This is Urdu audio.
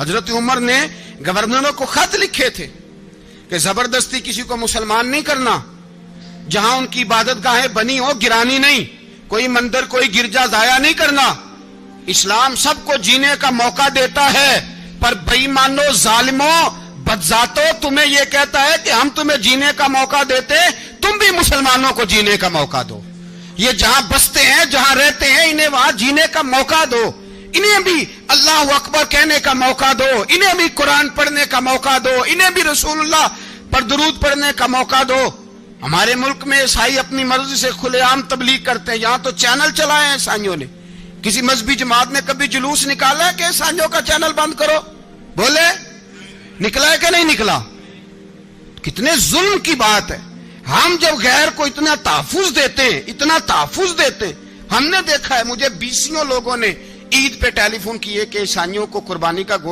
حضرت عمر نے گورنروں کو خط لکھے تھے کہ زبردستی کسی کو مسلمان نہیں کرنا، جہاں ان کی عبادت گاہیں بنی ہو گرانی نہیں، کوئی مندر کوئی گرجا ضائع نہیں کرنا۔ اسلام سب کو جینے کا موقع دیتا ہے، پر بے ایمانو ظالموں بدذاتوں تمہیں یہ کہتا ہے کہ ہم تمہیں جینے کا موقع دیتے، تم بھی مسلمانوں کو جینے کا موقع دو۔ یہ جہاں بستے ہیں جہاں رہتے ہیں انہیں وہاں جینے کا موقع دو، انہیں بھی اللہ اکبر کہنے کا موقع دو، انہیں بھی قرآن پڑھنے کا موقع دو، انہیں بھی رسول اللہ پر درود پڑھنے کا موقع دو۔ ہمارے ملک میں عیسائی اپنی مرضی سے کھلے عام تبلیغ کرتے ہیں، یہاں تو چینل چلائے ہیں عیسائیوں نے۔ کسی مذہبی جماعت نے کبھی جلوس نکالا ہے کہ عیسائیوں کا چینل بند کرو؟ بولے نکلا ہے کہ نہیں نکلا؟ کتنے ظلم کی بات ہے۔ ہم جب غیر کو اتنا تحفظ دیتے ہیں، اتنا تحفظ دیتے ہیں، ہم نے دیکھا ہے، مجھے 20 لوگوں نے عید پہ ٹیلی فون کیے کہ عیسائیوں کو قربانی کا گوشت